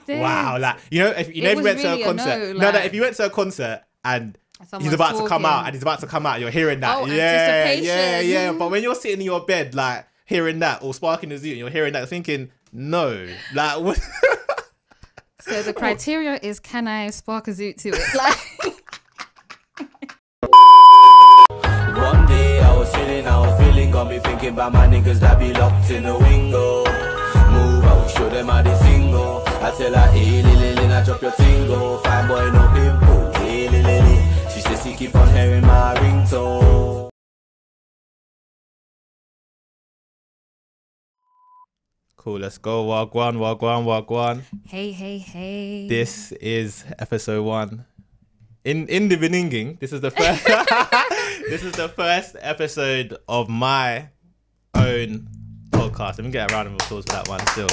Wow, like you know, if you never went to a concert, no, if you went to a concert and he's about to come out, you're hearing that, yeah. But when you're sitting in your bed, like hearing that, or sparking the zoo, and you're hearing that, thinking, no, like what? So the criteria is, can I spark a zoot to it? Like. One day I was feeling, got me thinking about my niggas that be locked in the window. Move, I will show them how they single. I tell her, hey, lily, I drop your tingle. Fine boy, no pimple, hey, lily. She says she keep on hearing my ringtone. Cool, let's go. Wagwan. Hey. This is episode 1. In the beginning, this is the first. This is the first episode of my own podcast. Let me get a round of applause for that one. Still,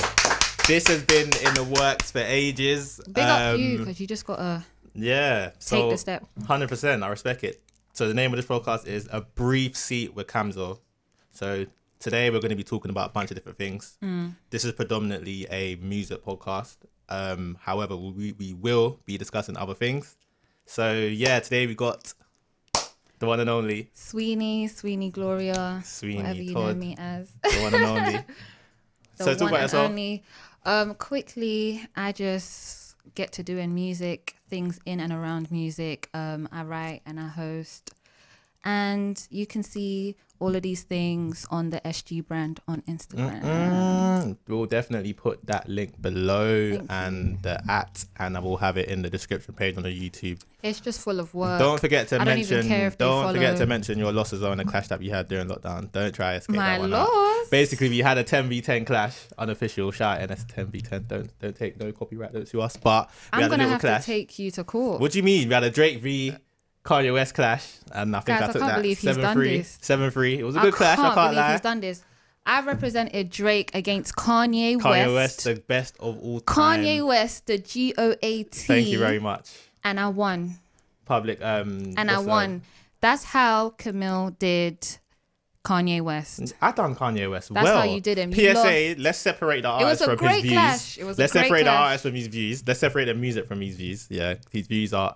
this has been in the works for ages. Big up you, because you just gotta take the step. 100%, I respect it. So the name of this podcast is A Brief Seat with Kamzo. So today we're going to be talking about a bunch of different things. This is predominantly a music podcast. However, we will be discussing other things. So yeah, today we got the one and only Sweeney Gloria, whatever you know me as. The one and only. So talk about yourself. Only. Quickly, I just get to doing music, things in and around music. I write and I host, and you can see all of these things on the SG brand on Instagram. We'll definitely put that link below and the @ and I will have it in the description page on the YouTube. It's just full of work. Don't forget to mention your losses on the clash that we had during lockdown. Don't try to escape that one out. Basically, we had a 10v10 clash, unofficial. Shout out NS 10v10. Don't take no copyright notes to us. But we had a little clash. To take you to court. What do you mean? We had a Drake v Kanye West clash, and I think I took that 7-3. It was a good clash. I can't lie. He's done this. I represented Drake against Kanye West, the best of all time. Kanye West, the GOAT. Thank you very much. And I won. I won. That's how Camille did Kanye West. I done Kanye West well. That's how you did him. PSA, let's separate the artist from his views. Let's separate the artist from his views. Let's separate the music from his views. Yeah, his views are,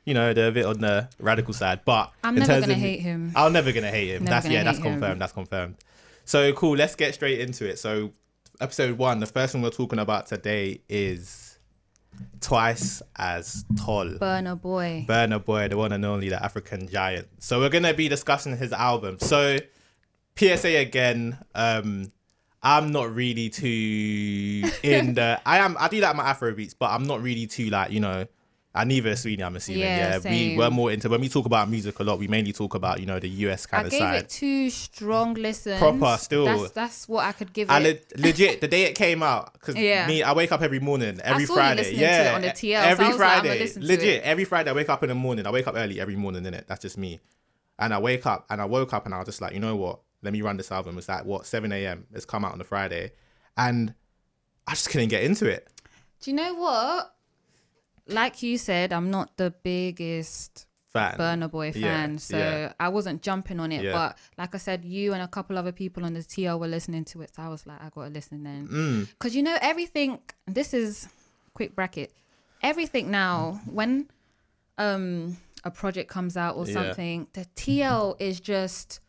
they're a bit on the radical side, but I'm never gonna hate him. I'm never gonna hate him. That's confirmed. That's confirmed. So cool. Let's get straight into it. So episode 1, the first one we're talking about today is Twice as Tall. Burna Boy, the one and only, the African giant. So we're gonna be discussing his album. So PSA again. I'm not really too in the. I do like my Afro beats, but I'm not really too and neither is Sweeney, I'm assuming. Yeah, we're more into, when we talk about music a lot, we mainly talk about, the US kind of side. I gave it 2 strong listens. Proper, still. That's what I could give and it. Legit, the day it came out, because I wake up every morning, every Friday. You to it on the TL, every so Friday. Legit, every Friday I wake up in the morning. I wake up early every morning, innit? That's just me. And I woke up and I was just like, you know what? Let me run this album. It's like, 7 a.m. It's come out on a Friday. And I just couldn't get into it. Do you know what? Like you said, I'm not the biggest Burna Boy fan, so I wasn't jumping on it. But like I said, you and a couple other people on the TL were listening to it, so I was like, I gotta listen then. Because everything, this is, quick bracket, everything now, when a project comes out or something, the TL is just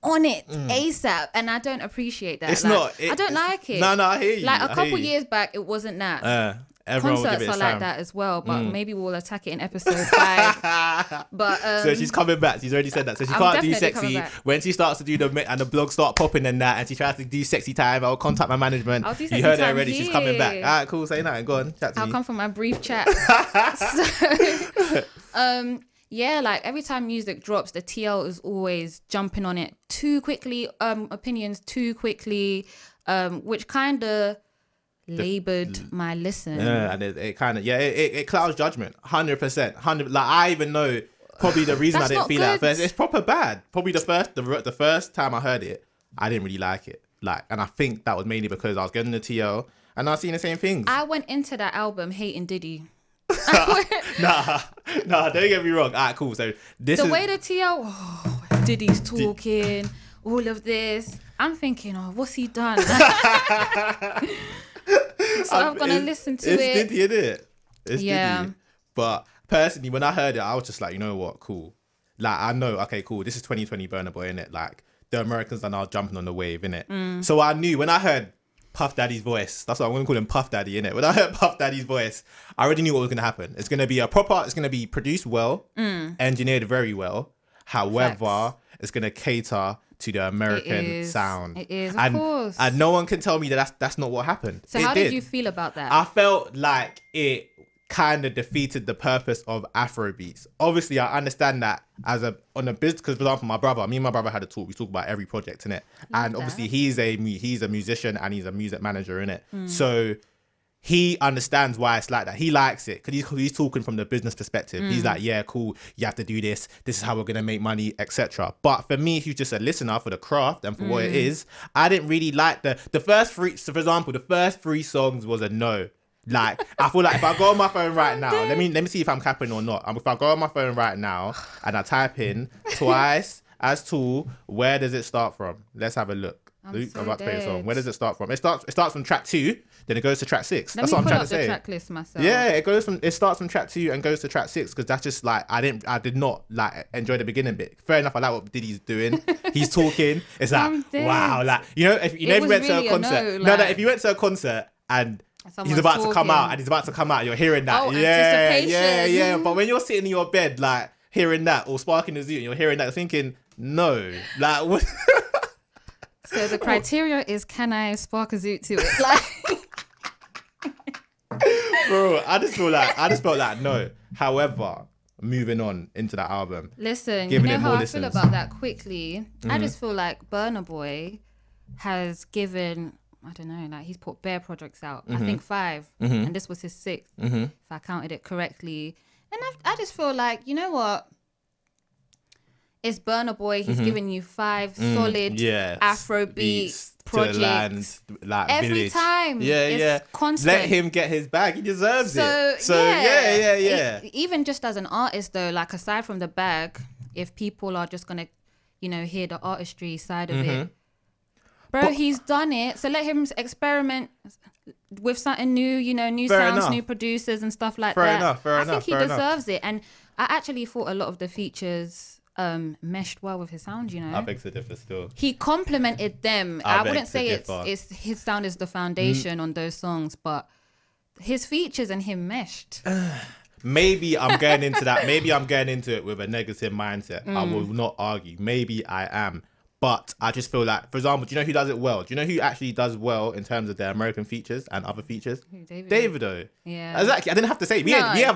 on it ASAP, and I don't appreciate that. I don't like it. No, I hear you. Like a couple years back, it wasn't that. Concerts are like that as well, but maybe we'll attack it in episode 5. But so she's coming back. She's already said that. So she can't do sexy. When she starts to do and the blogs start popping and that, and she tries to do sexy time, I'll contact my management. You heard it already. She's coming back. All right, cool. Say nothing. Go on. Chat to me. I'll come for my brief chat. Yeah, like every time music drops, the TL is always jumping on it too quickly. Opinions too quickly, which kind of labored my listen. Yeah, and it kind of it clouds judgment. 100%. Like I even know probably the reason I didn't feel that at first. It's proper bad. Probably the first time I heard it, I didn't really like it. And I think that was mainly because I was getting the TL and I was seeing the same things. I went into that album hating Diddy. Nah, don't get me wrong. Alright, cool. So the way the TL, Diddy's talking, all of this. I'm thinking, what's he done? So I'm gonna listen to it. It's Diddy, innit? It's Diddy. But personally, when I heard it, I was just like, you know what, cool. Like, I know, okay, cool. This is 2020 Burna Boy, innit? Like, the Americans are now jumping on the wave, innit? So I knew when I heard Puff Daddy's voice, that's what I'm gonna call him, Puff Daddy, innit? When I heard Puff Daddy's voice, I already knew what was gonna happen. It's gonna be it's gonna be produced well, engineered very well. However, it's gonna cater to the American sound. It is, of course. And no one can tell me that that's not what happened. So how did you feel about that? I felt like it kind of defeated the purpose of Afrobeats. Obviously, I understand that on a business, because for example, me and my brother had a talk. We talk about every project in it, and obviously he's a musician and he's a music manager in it. So he understands why it's like that. He likes it because he's talking from the business perspective. He's like, yeah, cool. You have to do this. This is how we're gonna make money, etc. But for me, who's just a listener for the craft and for what it is, I didn't really like the first three. So for example, the first 3 songs was a no. Like, I feel like if I go on my phone right now, let me see if I'm capping or not. If I go on my phone right now and I type in Twice as Tool, where does it start from? Let's have a look. I'm about to play a song. Where does it start from? It starts from track 2, then it goes to track 6. That's what I'm trying to say. Track list myself. Yeah, it starts from track 2 and goes to track 6 because that's just like I did not like enjoy the beginning bit. Fair enough, I like what Diddy's doing. He's talking. It's like wow, like if you went to a concert. If you went to a concert and he's about to come out, you're hearing that. Oh, yeah. But when you're sitting in your bed, like hearing that, or sparking the zoo, and you're hearing that, you're thinking, no, like what? So the criteria is, can I spark a zoot to it? Like, bro, I just felt like no. However, moving on into that album. Listen, you know how I feel about that quickly? I just feel like Burna Boy has given, I don't know, like he's put bare projects out. I think 5, and this was his 6th, if I counted it correctly. And I just feel like, you know what? It's Burna Boy. He's giving you 5 solid Afrobeat projects like every village. Time. It's constant. Let him get his bag. He deserves it. So Even just as an artist, though, like aside from the bag, if people are just gonna, hear the artistry side of it, bro, he's done it. So let him experiment with something new. New sounds, new producers, and stuff like that. I think he deserves it, and I actually thought a lot of the features meshed well with his sound, I think so different still. He complemented them. I wouldn't say it's his sound is the foundation on those songs, but his features and him meshed. Maybe I'm going into that. Maybe I'm going into it with a negative mindset. I will not argue. Maybe I am. But I just feel like, for example, do you know who does it well? Do you know who actually does well in terms of their American features and other features? Davido. Yeah. Exactly. I didn't have to say it. We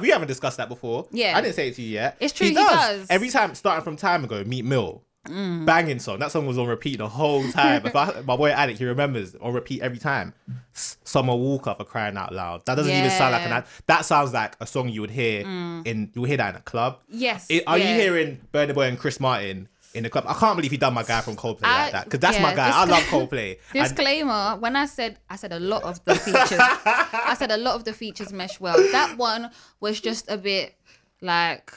haven't discussed that before. Yeah. I didn't say it to you yet. It's true, he does. Every time, starting from time ago, Meet Mill. Banging song. That song was on repeat the whole time. My boy Addict, he remembers, on repeat every time. Summer Walker, for crying out loud. That doesn't even sound like that sounds like a song you would hear you would hear that in a club. Yes. Are you hearing Burna Boy and Chris Martin in the club? I can't believe he done My Guy from Coldplay like that, because that's my guy. I love Coldplay. Disclaimer, when I said a lot of the features, I said a lot of the features mesh well. That one was just a bit like,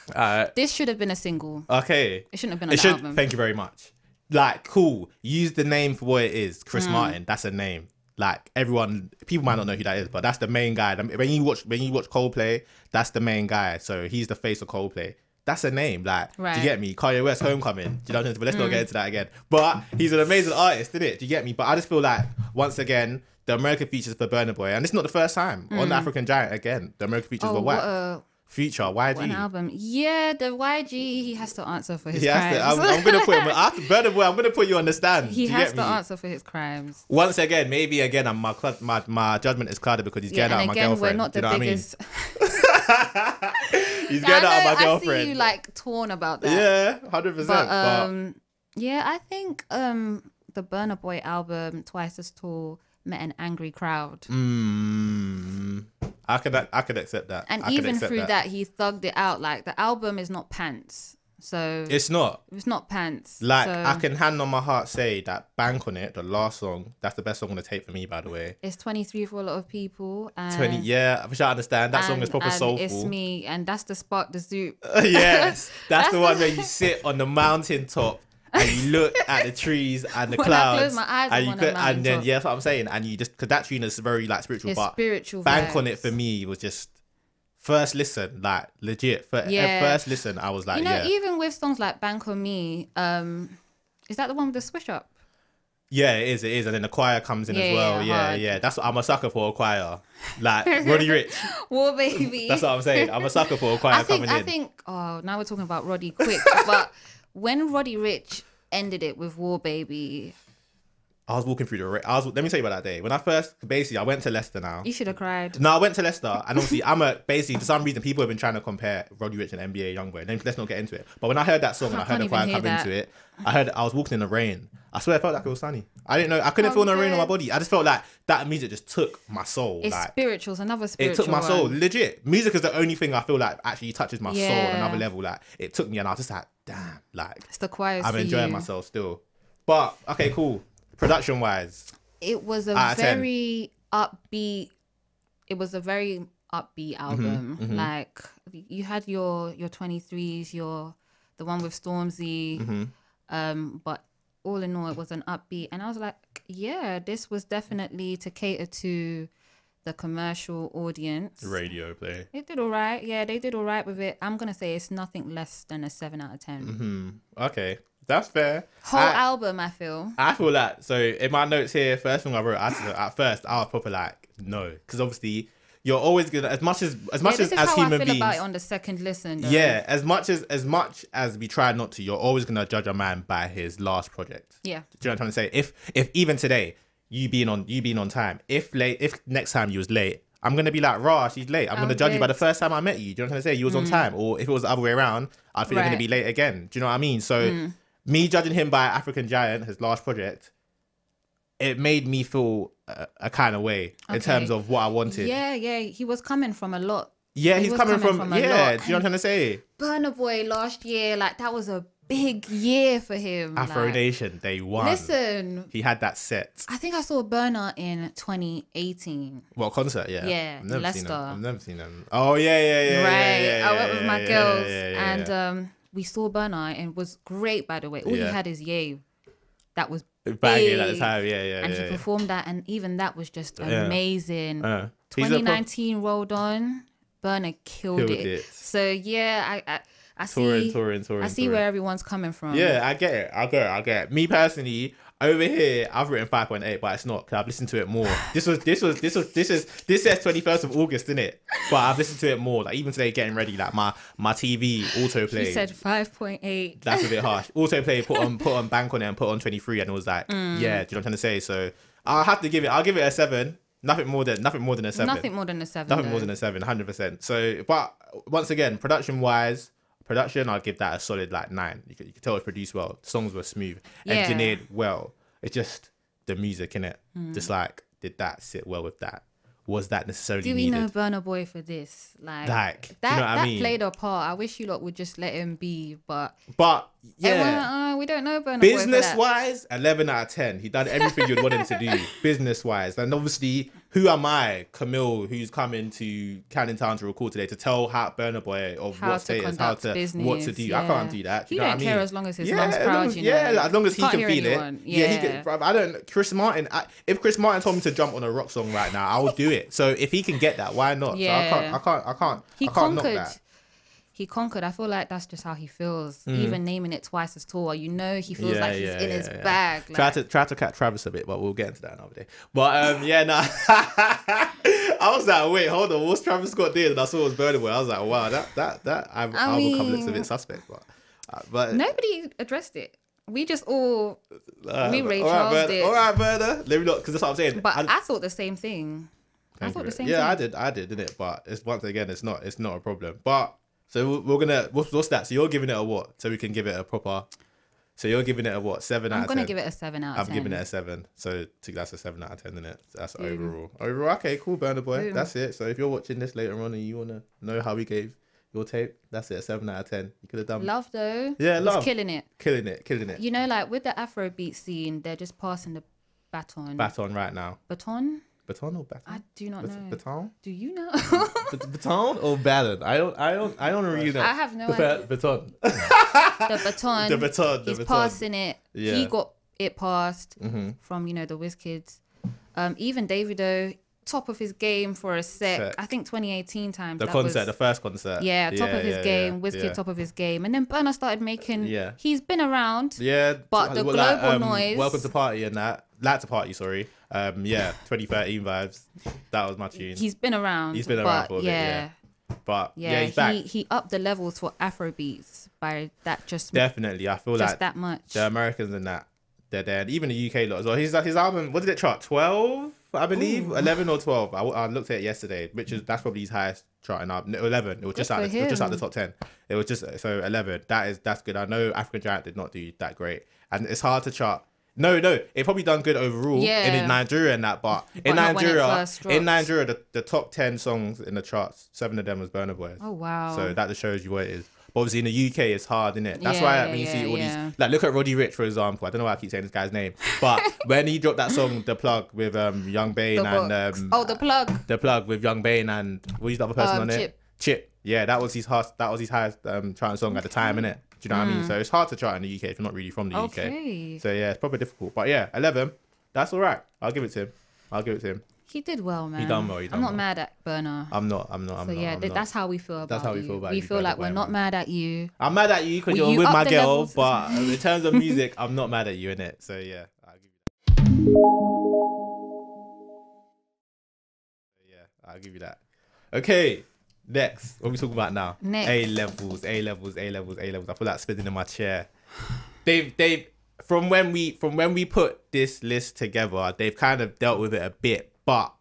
this should have been a single. Okay. It shouldn't have been an album. Thank you very much. Like, cool. Use the name for what it is. Chris Martin, that's a name. Like, people might not know who that is, but that's the main guy. When you watch Coldplay, that's the main guy. So he's the face of Coldplay. That's a name, like, do you get me? Kanye West, Homecoming. Do you know what I'm saying? But let's not get into that again. But he's an amazing artist, isn't it? Do you get me? But I just feel like, once again, the American features for Burna Boy, and it's not the first time, on the African Giant, again, the American features were whack. Future, YG. One album. Yeah, the YG, he has to answer for his crimes. I'm going to put him, after Burna Boy, I'm going to put you on the stand. He has to answer for his crimes. Once again, maybe again, my judgment is clouded because he's getting out of my girlfriend. We're not the biggest... He's getting out of my girlfriend. I see you like torn about that. Yeah, 100%. But yeah, I think the Burna Boy album, Twice as Tall, met an angry crowd. I could accept that. And even through that, he thugged it out. Like, the album is not pants. So it's not pants. Like, so, I can hand on my heart say that Bank on It, the last song, that's the best song on the tape for me, by the way. It's 23 for a lot of people. 20, yeah, which I understand. That song is proper soulful. It's me, and that's the Spark the Zoot. Yes, that's the one where you sit on the mountaintop and you look at the trees and the When I clouds, close my eyes, and you I'm on a and then mountaintop. yeah, that's what I'm saying. And you just because that tune is very like spiritual, It's but spiritual Bank on vibes. It for me was just first listen, like legit. Yeah. First listen, I was like, You know, yeah, even with songs like Bank on Me, is that the one with the swish up? yeah, it is, and then the choir comes in as Yeah, well. yeah, Yeah, hard. that's what I'm a sucker for a choir, like Roddy Ricch. War Baby. That's what I'm saying. I'm a sucker for a choir coming in. I think. Oh, now we're talking about Roddy quick, but when Roddy Ricch ended it with War Baby, I was walking through let me tell you about that day. When I went to Leicester now. you should have cried. No, I went to Leicester, and obviously basically for some reason people have been trying to compare Roddy Ricch and NBA Youngboy. Let's not get into it. But when I heard that song and I heard the choir come into it, I was walking in the rain. I swear I felt like it was sunny. I didn't know, I couldn't feel no rain on my body. I just felt like that music just took my soul. It's like, spiritual. It's another spiritual. it took my soul. one. Legit. Music is the only thing I feel like actually touches my soul on another level. Like it took me, and I was just like, damn, like It's the choir. I'm enjoying myself still. But okay, cool. Production wise, it was a very upbeat. It was a very upbeat album. Like you had your 23s, the one with Stormzy, but all in all, it was an upbeat, and I was like, yeah, this was definitely to cater to the commercial audience. radio play. It did all right. Yeah, they did all right with it. I'm gonna say it's nothing less than a 7 out of 10. Okay, that's fair. Whole album, I feel. I feel like, so in my notes here, first thing I wrote, at first I was proper like, no, because obviously you're always gonna, as much as This is as how human I feel beings, about it on the second listen. Though. yeah, as much as we try not to, you're always gonna judge a man by his last project. Yeah. Do you know what I'm trying to say? If even today you being on time, if next time you was late, I'm gonna be like, rah, she's late. I'm gonna judge you by the first time I met you. Do you know what I'm trying to say? You was on time, or if it was the other way around, I feel you're gonna be late again. Do you know what I mean? So me judging him by African Giant, his last project, it made me feel a kind of way in terms of what I wanted. Yeah, he was coming from a lot. Yeah, he's coming from a lot. do you know what I'm trying to say? Burna Boy last year, like that was a big year for him. Afro like, Nation, they won. Listen, he had that set. I think I saw Burna in 2018. What concert? Yeah, Yeah, Leicester. I've never seen them. Oh yeah. Right, I went with my girls, and we saw Burna, and it was great. By the way, all he had is Yay. That was banging at the time. And he performed that, and even that was just amazing. 2019 rolled on. Burna killed it. So yeah, I see. Touring. I see where everyone's coming from. Yeah, I get it. Me personally, over here, I've written 5.8, but it's not because I've listened to it more. This says 21st of August, isn't it? But I've listened to it more. Like even today, getting ready, like my TV autoplay. She said 5.8. That's a bit harsh. Autoplay put on Bank on it and put on 23, and it was like, yeah. Do you know what I'm trying to say? So I'll give it a 7. Nothing more than a 7. Nothing more than a 7. Nothing more than a 7, 100%. So, but once again, production, I'll give that a solid like 9. You could tell it's produced well. The songs were smooth, engineered well. It's just the music in it. Just like, did that sit well with that? Was that necessarily needed? Do we know Burna Boy for this? Like that, you know what I mean? Played a part. I wish you lot would just let him be, but yeah. we don't know Burna Boy for that. Business wise, 11 out of 10. He done everything you'd want him to do, business wise. And obviously, who am I, Camille, who's coming to Camden Town to record today to tell Burna Boy of what status, what to do? Yeah. I can't do that. He you know don't what I mean? care as long as his mom's proud. As long as he can feel it. Yeah, I don't. Chris Martin. If Chris Martin told me to jump on a rock song right now, I would do it. So if he can get that, why not? Yeah. So I can't. He knock that. He conquered. I feel like that's just how he feels. Even naming it twice as tall, he feels like he's in his bag. Like, try to catch Travis a bit, but we'll get into that another day. But I was like, wait, hold on, what's Travis Scott doing? And I saw it was Burna Boy. I was like, wow, that album looks a bit suspect. But nobody addressed it. We just all Ray Charles did. All right, Burna. Let me look, because that's what I'm saying. But I thought the same thing. Yeah, I did, didn't it? But once again, it's not a problem. But so we're gonna what's that? So you're giving it a what? So we can give it a proper. So you're giving it a what? 7 out of 10. I'm gonna give it a 7 out of 10. I'm giving it a 7. So that's a 7 out of 10, isn't it? That's overall. Okay, cool, Burna Boy. Boom. That's it. So if you're watching this later on and you wanna know how we gave your tape, that's it. A 7 out of 10. You could have done. Love though. Yeah, love. He's killing it. Killing it. You know, like with the Afrobeat scene, they're just passing the baton. Baton right now. Baton. Baton or Baton? I do not know. Baton? Do you know? Baton or Baton? I don't really know. I have no idea. Baton. The baton. The baton. He's passing it. Yeah. He got it passed from, you know, the Wiz Kids. Even Davido, top of his game for a sec. I think 2018 time. The first concert. Yeah, top of his game. Wiz Kid, top of his game. And then Burna started making. Yeah. He's been around. Yeah. But the global noise. Welcome to Party and that. Like to Party, sorry. 2013 vibes. That was my tune. He's been around. He's been around for a bit, yeah. But yeah, he's back. He upped the levels for Afrobeats by that just. Definitely, I feel just like that much. The Americans and that, they're there. And even the UK lot as well. His album, what did it chart? 12, I believe. Ooh. 11 or 12. I looked at it yesterday, that's probably his highest charting album. No, 11. It was just out the top 10. It was just so 11. That's good. I know African Giant did not do that great, and it's hard to chart. No, it probably done good overall in Nigeria and that, but in Nigeria, the top 10 songs in the charts, 7 of them was Burna Boy's. Oh wow! So that just shows you what it is. But obviously in the UK, it's hard, isn't it? That's why when you see all these, like look at Roddy Ricch for example. I don't know why I keep saying this guy's name, but when he dropped that song, The Plug with Young Bane The Plug with Young Bane and who's the other person on it? Chip. Yeah, that was his highest charting song at the time, innit? Do you know what I mean? So it's hard to chart in the UK if you're not really from the UK. So yeah, it's probably difficult. But yeah, 11, that's all right. I'll give it to him. He did well, man. He done well. I'm not mad at Burna. I'm not. That's how we feel about That's how we feel about you. We feel like we're not mad at you. I'm mad at you because you're with my girl, but in terms of music, I'm not mad at you, innit? So yeah, I'll give you that. Okay. Next, what are we talking about now? A levels. I feel like spinning in my chair. They've from when we put this list together, they've kind of dealt with it a bit. But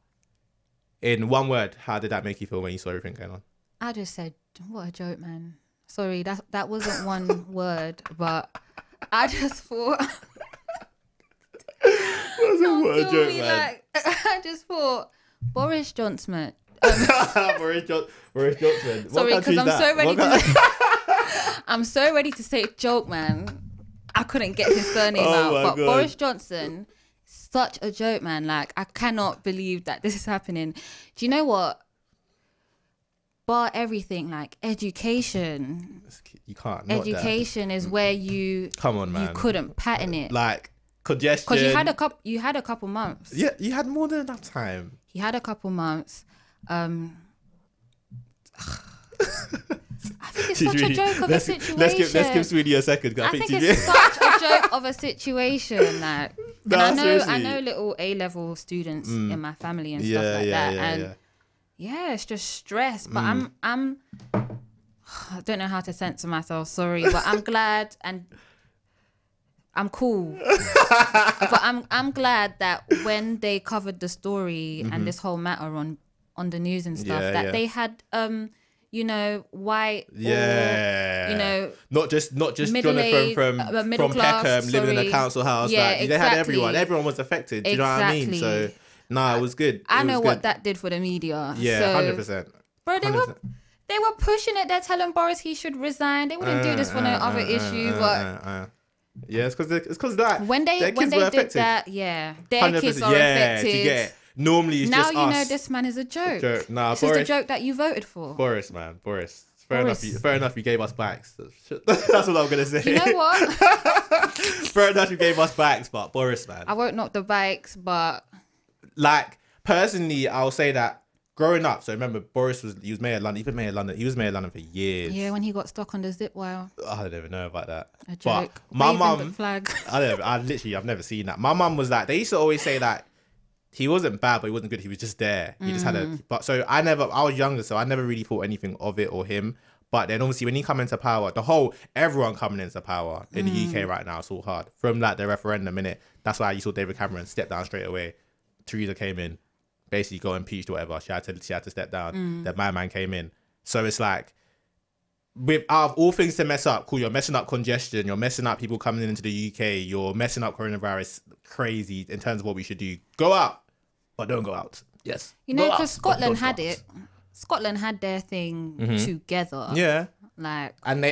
in one word, how did that make you feel when you saw everything going on? I just said, "What a joke, man." Sorry, that wasn't one word, but I just thought. What a joke, man. I just thought Boris Johnson. Boris Johnson. Sorry, because I'm so ready to say joke, man. I couldn't get his surname out, but God. Boris Johnson, such a joke, man. Like, I cannot believe that this is happening. Do you know what? Bar everything, like education. You can't. Education is where you. Come on, man. You couldn't patent it. Like congestion. Because you had a couple months. Yeah, you had more than enough time. He had a couple months. I think it's such a joke of a situation. Let's give Sweeney a second. I think it's such a joke of a situation. Like, I know little A-level students in my family and stuff like that. Yeah, it's just stress. But I don't know how to censor myself. Sorry, but I'm glad and I'm cool. But I'm glad that when they covered the story and this whole matter on the news and stuff, they had you know, white or, you know, not just Jonathan from Peckham living in a council house. Yeah, like, they had everyone was affected. Do you know what I mean? So it was good. I know what that did for the media. Yeah, 100%. Bro, they were pushing it. They're telling Boris he should resign. They wouldn't do this for no other issue, but yeah, it's because that when they did that, their kids are affected. Normally it's just us. Now you know this man is a joke. Nah, this is the joke that you voted for. Boris, man. Boris. Fair enough you gave us backs. That's what I'm going to say. You know what? Fair enough you gave us backs, but Boris, man. I won't knock the bikes, but... Like, personally, I'll say that growing up, so remember, Boris was mayor of London. He's been mayor of London. He was mayor of London for years. Yeah, when he got stuck on the zip wire. I don't even know about that. A joke. But my mum... flag. I've never seen that. My mum was like, they used to always say that he wasn't bad, but he wasn't good. He was just there. He just had I was younger, so I never really thought anything of it or him. But then obviously when he come into power, everyone coming into power in the UK right now, it's all hard. From like the referendum, innit? That's why you saw David Cameron step down straight away. Theresa came in, basically got impeached or whatever. She had to step down. Then my man came in. So it's like, with out of all things to mess up, cool, you're messing up congestion, you're messing up people coming into the UK, you're messing up coronavirus, crazy in terms of what we should do. Go out, but don't go out. Yes. You know, because Scotland had it. Scotland had their thing together. Yeah. Like, and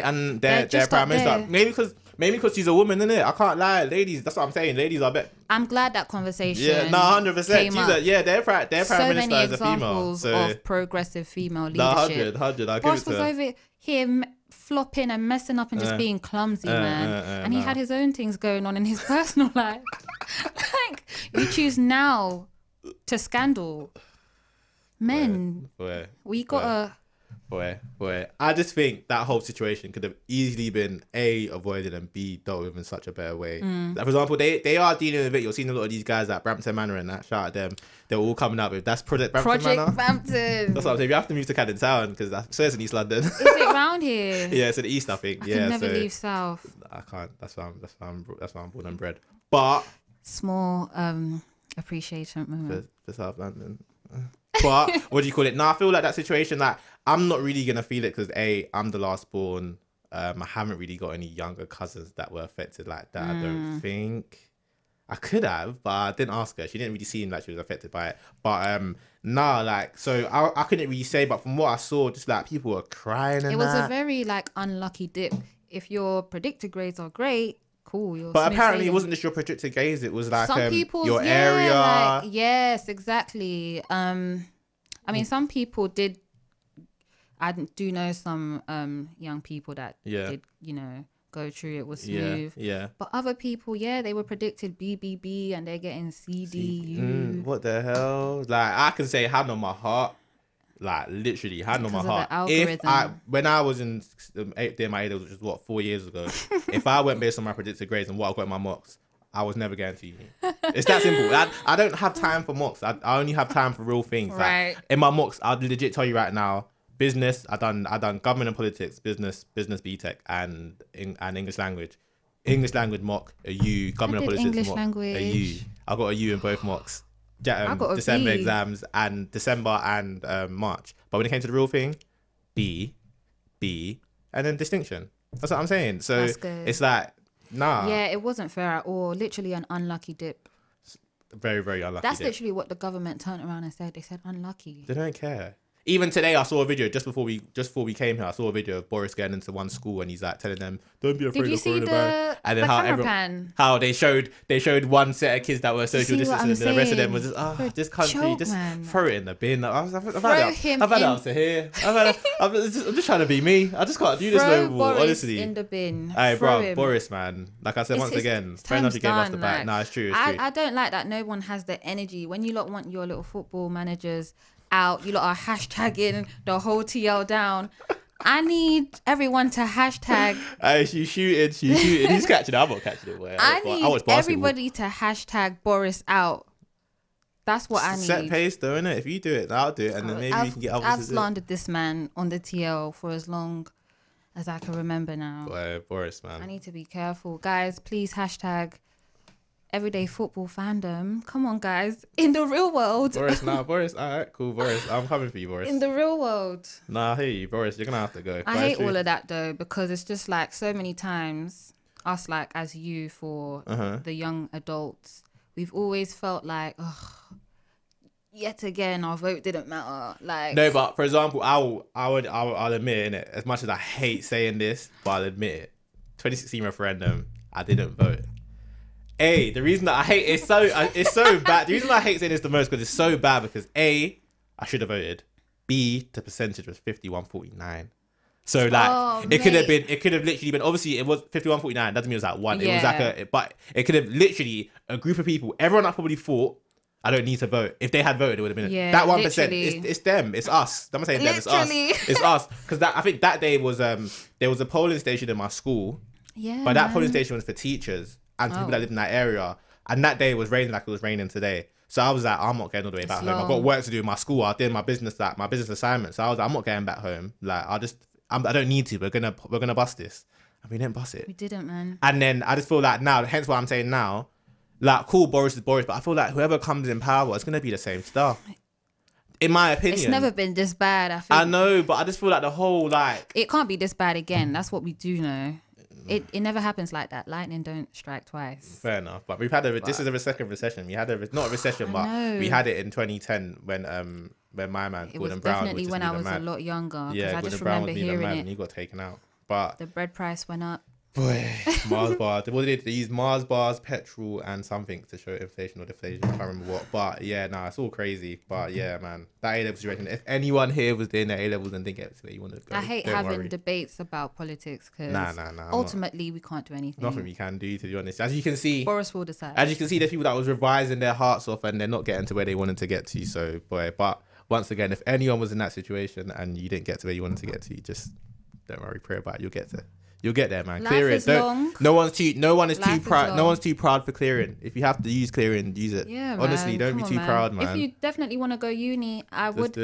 their prime minister, maybe because Maybe because she's a woman, innit? I can't lie. Ladies, that's what I'm saying. Ladies are better. I'm glad that conversation. Yeah, no, 100%. Yeah, their prime minister so is a female. So many examples of progressive female leadership. 100. I'll Boss give it to was over here flopping and messing up and just being clumsy, man. And he had his own things going on in his personal life. Like, you choose now to scandal. Men, we gotta... Boy, I just think that whole situation could have easily been A, avoided, and B, dealt with in such a better way. Like, for example, they are dealing with it. You're seeing a lot of these guys at Brampton Manor and that. Shout out them. They're all coming up with that's Project Brampton Manor. Brampton. That's what I'm saying. You have to move to Camden Town because so it's in East London. Is it round here? Yeah, it's in the East, I think. I can never leave South. I can't. That's why I'm born and bred. But small appreciation moment for South London. But what do you call it? I feel like that situation, like, I'm not really gonna feel it because A, I'm the last born. I haven't really got any younger cousins that were affected like that. I don't think. I could have, but I didn't ask her. She didn't really seem like she was affected by it. But like, so I couldn't really say. But from what I saw, just like people were crying. And it was a very like unlucky dip. If your predicted grades are great, cool. But apparently, it wasn't just your predicted grades. It was like some people's, your area. Like, yes, exactly. I mean, some people did. I do know some young people that did, go through it was smooth. Yeah. But other people, they were predicted BBB and they're getting CDU. What the hell? Like, I can say hand on my heart. Like, literally, hand on my heart. When I was in doing my A-levels, which was 4 years ago, if I went based on my predicted grades and what I got in my mocks, I was never going to uni. It's that simple. I don't have time for mocks. I only have time for real things. Right. Like, in my mocks, I'll legit tell you right now, business, I done government and politics, business BTEC, and English language. English language mock, a U, government and politics English mock, language. a U. I got a U in both mocks. I got a December B. exams and December and March. But when it came to the real thing, B, and then distinction. That's what I'm saying. So it's like, nah. Yeah, it wasn't fair at all. Literally an unlucky dip. Very, very unlucky. That's literally what the government turned around and said. They said unlucky. They don't care. Even today, I saw a video just before we came here. I saw a video of Boris getting into one school and he's like telling them, "Don't be afraid of coronavirus." And then how they showed one set of kids that were social distancing, and the rest of them was just, this country, just throw it in the bin. I've had it up to here. I'm just trying to be me. I just can't do this no more. Honestly, in the bin. Hey, bro, Boris, man. Like I said once again, fair enough, you gave us the back. No, it's true. I don't like that. No one has the energy when you lot want your little football managers out. You lot are hashtagging the whole TL down. I need everyone to hashtag. She's shooting. He's catching it. I'm not catching it. I need everybody to hashtag Boris out. That's what I need. Set pace though, innit? If you do it, I'll do it, and then maybe you can get others. I've slandered this man on the TL for as long as I can remember now. Boy, Boris, man. I need to be careful, guys. Please hashtag everyday football fandom. Come on, guys. In the real world. Boris, Boris. All right, cool, Boris. I'm coming for you, Boris. In the real world. Nah, I hear you, Boris. You're gonna have to go. I hate all of that though, because it's just like so many times us, like as youth or the young adults, we've always felt like, yet again, our vote didn't matter. Like, no, but for example, I'll admit it. As much as I hate saying this, but I'll admit it. 2016 referendum, I didn't vote. A, the reason that I hate it's so bad. The reason I hate saying this the most because it's so bad because A, I should have voted. B, the percentage was 51-49. So like it could have literally been, obviously it was 51-49, doesn't mean it was like one. Yeah. It was like but it could have literally a group of people, everyone that probably thought I don't need to vote. If they had voted, it would have been that 1%. It's them. It's us. I'm not saying them. It's us. It's us. Because I think that day was there was a polling station in my school. Yeah. But that polling station was for teachers and people that live in that area. And that day it was raining like it was raining today. So I was like, I'm not getting all the way back home. I've got work to do in my school. I did my business assignment. So I was like, I'm not getting back home. Like I don't need to. We're gonna bust this. And we didn't bust it. We didn't, man. And then I just feel like now, hence what I'm saying now, like cool, Boris is Boris, but I feel like whoever comes in power, it's gonna be the same stuff. In my opinion. It's never been this bad, I think. I know, but I just feel like the whole like it can't be this bad again. That's what we do know. It never happens like that. Lightning don't strike twice. Fair enough. But we've had this is a second recession. We had not a recession, but we had it in 2010 when my man Gordon Brown, definitely when I was a lot younger. Yeah, I just remember hearing it. And he got taken out. But the bread price went up. Boy, Mars bars. What did they use? Mars bars, petrol, and something to show inflation or deflation. I can't remember what. But yeah, nah, it's all crazy. But yeah, man, that A-level situation. If anyone here was doing their A-levels and didn't get to where you want to go, I hate having debates about politics because ultimately we can't do anything. Nothing we can do, to be honest. As you can see, Boris will decide. As you can see, there's people that was revising their hearts off and they're not getting to where they wanted to get to. So, boy, but once again, if anyone was in that situation and you didn't get to where you wanted to get to, just don't worry, pray about it. You'll get to. You'll get there, man. Clear it. No one is too proud. No one's too proud for clearing. If you have to use clearing, use it. Yeah, honestly, don't be too proud, man. If you definitely want to go uni, I would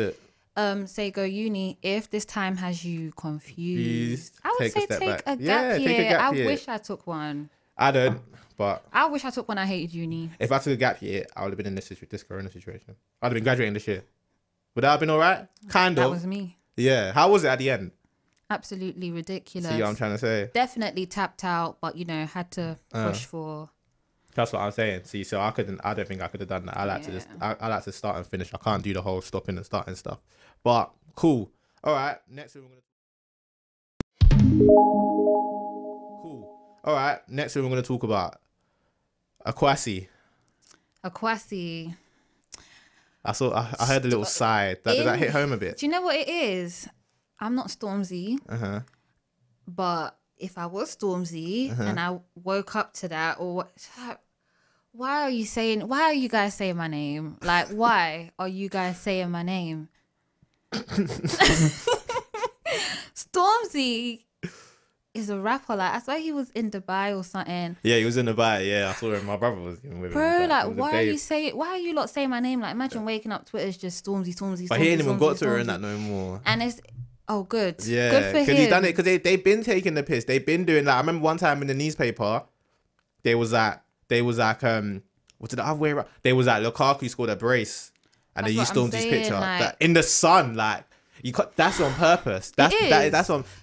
say go uni. If this time has you confused, I would say take a gap year. I wish I took one. I don't, but I wish I took one. I hated uni. If I took a gap year, I would have been in this corona situation. I'd have been graduating this year. Would that have been all right? Kind of. That was me. Yeah. How was it at the end? Absolutely ridiculous. See what I'm trying to say? Definitely tapped out, but had to push for. That's what I'm saying. See, so I don't think I could have done that. I like to start and finish. I can't do the whole stopping and starting stuff. But cool. All right. Next we're gonna talk about AKWASI. AKWASI. I heard a little sigh. Did that hit home a bit? Do you know what it is? I'm not Stormzy, but if I was Stormzy and I woke up to that, why are you guys saying my name? Like, why are you guys saying my name? Stormzy is a rapper. Like, I swear he was in Dubai or something. Yeah, he was in Dubai. Yeah, I saw him. My brother was with him. Bro, like, why are you lot saying my name? Like, imagine waking up, Twitter's just Stormzy. But he ain't even got Twitter in that no more. And it's... Oh, good. Yeah, good for him. Because he done it. Because they've been taking the piss. They've been doing that. I remember one time in the newspaper, they was like, what did the other way around? They was like, Lukaku scored a brace, and they used Stormzy's picture like, in the sun. Like, that's on purpose. That's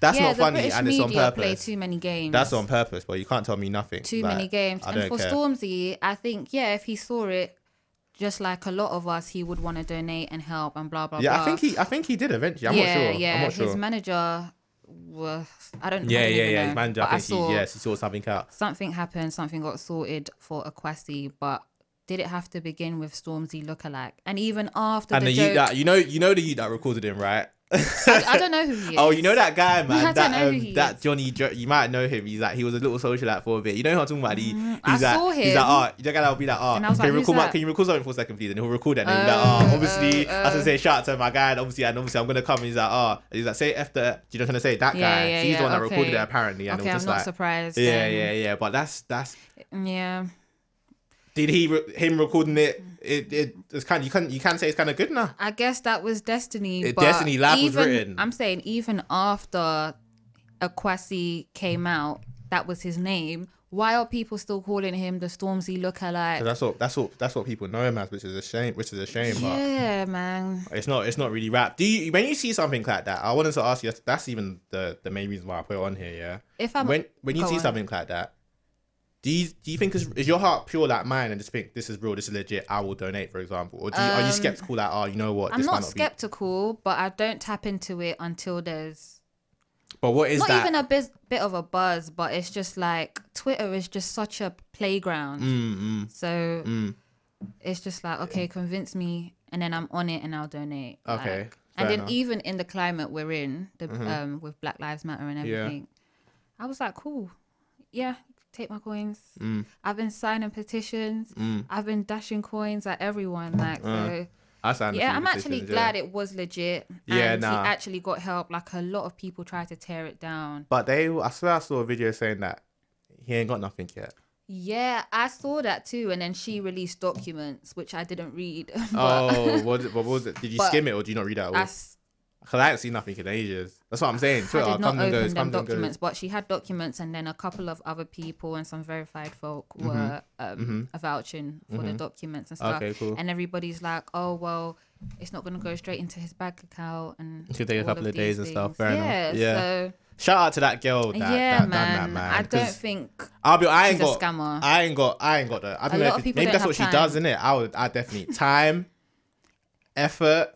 not funny, and it's on purpose. Play too many games. That's on purpose, but you can't tell me nothing. Too many games. And for Stormzy, I think if he saw it. Just like a lot of us, he would want to donate and help and blah blah blah. Yeah, I think he did eventually. I'm not sure. Yeah, I'm not sure. His manager was. I don't. Yeah. Know, His manager. I think he sorted something out. Something happened. Something got sorted for AKWASI, but did it have to begin with Stormzy lookalike? And even after the joke, that you know the youth that recorded him, right? I don't know who he is. Oh, you know that guy, man. I don't know who he that is. Johnny. You might know him. He was a little socialite for a bit. You know who I'm talking about? I saw him. He's like, you know, be like, and I was like, can you record something for a second, please? And he'll record it. And he'll be like, obviously, I was gonna say shout out to my guy. And obviously, I'm gonna come. And he's like, say after. Do you know what I'm trying to say? That guy. He's the one that recorded it apparently. And okay, I'm not surprised. Yeah. But that's. Yeah. Did him recording it? It's kind of, you can say it's kind of good now. I guess that was destiny. Destiny Lab was written. I'm saying even after AKWASI came out, that was his name. Why are people still calling him the Stormzy lookalike? That's what people know him as, which is a shame. Yeah, man. It's not really rap. When you see something like that, I wanted to ask you. That's even the main reason why I put it on here. Yeah. When you see something like that. Do you think is your heart pure like mine and just think this is real, this is legit, I will donate, for example? Or are you skeptical like, you know what? I'm not skeptical, but I don't tap into it until there's... But what is not that? Not even a bit of a buzz, but it's just like Twitter is just such a playground. So it's just like, okay, convince me and then I'm on it and I'll donate. Okay. Like, and then even in the climate we're in, with Black Lives Matter and everything, I was like, cool. Yeah. Take my coins. I've been signing petitions. I've been dashing coins at everyone. Like, so I'm actually glad it was legit. And he actually got help. Like, a lot of people tried to tear it down. But I swear I saw a video saying that he ain't got nothing yet. Yeah, I saw that too. And then she released documents, which I didn't read. What was it? Did you skim it or do you not read that at all? Because I haven't seen nothing in ages. That's what I'm saying. Twitter I did not open them documents, but she had documents, and then a couple of other people and some verified folk were vouching for the documents and stuff. Okay, cool. And everybody's like, oh, well, it's not going to go straight into his bank account. And it could take a couple of days and stuff. Fair enough. Yeah. So, shout out to that girl that done that, man. I don't think she's a scammer. I ain't got the... I don't know if maybe that's what she does, isn't it? I definitely... Time, effort...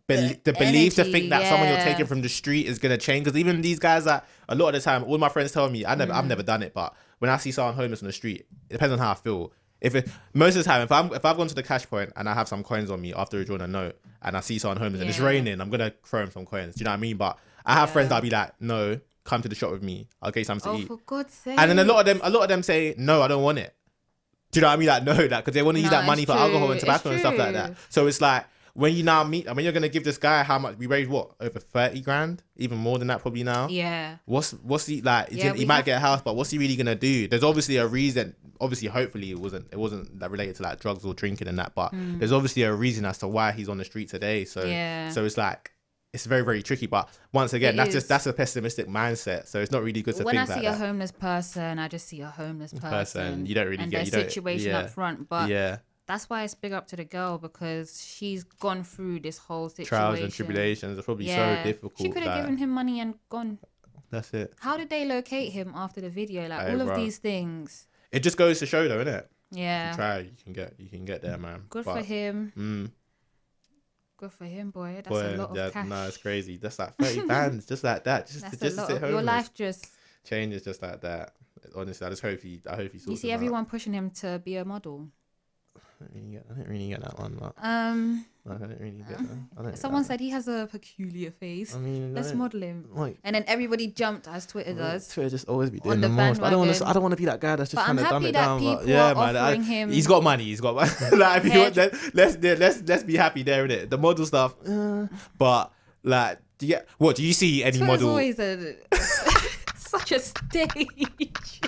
the belief to think that someone you're taking from the street is gonna change. Because even these guys, that a lot of the time, all my friends tell me, I've never done it, but when I see someone homeless on the street, it depends on how I feel. Most of the time, if I've gone to the cash point and I have some coins on me after drawing a note, and I see someone homeless and it's raining, I'm gonna throw him some coins. Do you know what I mean? But I have friends that'll be like, no, come to the shop with me. I'll get you something to eat. For God's sake. And then a lot of them say, no, I don't want it. Do you know what I mean? Like, no, that because they want to use that money for alcohol and tobacco and stuff like that. So it's like, when you now meet, I mean, you're gonna give this guy how much? We raised what, over 30 grand, even more than that probably now. Yeah. What's he like? He might get a house, but what's he really gonna do? There's obviously a reason. Obviously, hopefully, it wasn't like related to like drugs or drinking and that. But there's obviously a reason as to why he's on the street today. So so it's like, it's very, very tricky. But once again, that's a pessimistic mindset. So it's not really good to think like that. When I see a homeless person, I just see a homeless person. You don't really and get their situation up front, but that's why it's big up to the girl, because she's gone through this whole situation. Trials and tribulations are probably so difficult. She could have given him money and gone. That's it. How did they locate him after the video? Like all of these things. It just goes to show, though, innit? Yeah. You try, you can get there, man. Good for him. Good for him, boy. That's a lot of cash. No, it's crazy. That's like 30 bands, just like that. Just to sit home. Your life just changes just like that. Honestly, I hope he sorts You see everyone pushing him to be a model. I didn't really get that one. But I didn't really get that. Someone said he has a peculiar face. I mean, let's model him. And then everybody jumped, as Twitter does. Twitter just always be doing the most. I don't want to be that guy that's just trying to dumb it down. But yeah, man, he's got money. Like, if you want, let's be happy there, innit? The model stuff, but like, do you see any Twitter's model? Always such a stage.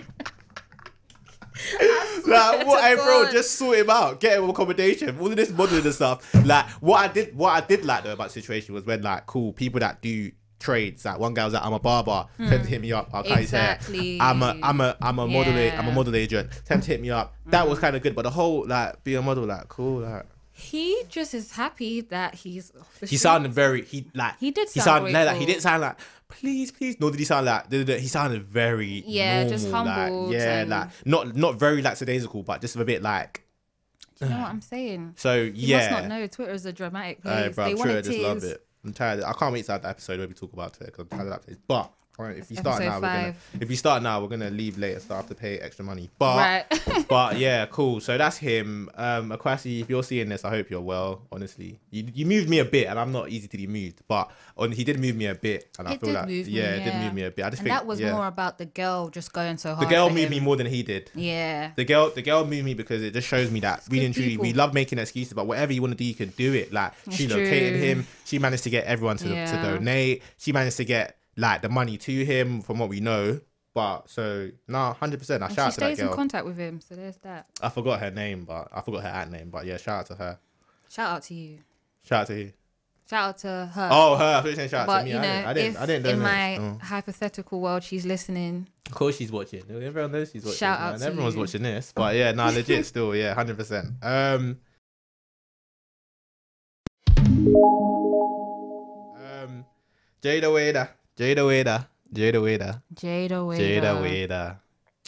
Like, what? Hey, bro, just sort him out, get him accommodation, all of this modeling and stuff. Like, what I did like though about the situation was when, like, cool people that do trades, like one guy was like, I'm a barber, tend to hit me up, I'll cut his hair. I'm a model agent, tend to hit me up. That was kind of good, but the whole like be a model, like, cool, like. He just is happy that he's. He sounded very. He did sound like he didn't sound like please. Nor did he sound like. He sounded very normal, just humble. Like, not very lackadaisical, but just a bit like. Do you know what I'm saying? So you must not know Twitter is a dramatic place. Bro, Twitter just love it. I'm tired. I can't wait to have the episode where we talk about it because I'm tired of that place. But if you start now, we're gonna leave later, so I have to pay extra money. But but yeah, cool. So that's him. AKWASI, if you're seeing this, I hope you're well. Honestly, you moved me a bit, and I'm not easy to be moved, but he did move me a bit, and I feel like it did move me a bit. I just think that was more about the girl just going so hard. The girl moved me more than he did. Yeah. The girl moved me because it just shows me that really and truly we love making excuses, but whatever you want to do, you can do it. Like, she located him. She managed to get everyone to donate. She managed to get like the money to him from what we know. But so 100%. I shout out to that girl. She stays in contact with him, so there's that. I forgot her name, but I forgot her ad name. But yeah, shout out to her. Shout out to you. Shout out to who? Shout out to her. Oh, her. I thought you were saying shout out to me. You know, I didn't know. In my hypothetical world, she's listening. Of course, she's watching. Everyone knows she's watching. Shout out to everyone's watching this. But yeah, legit, still, 100%. JAYDA.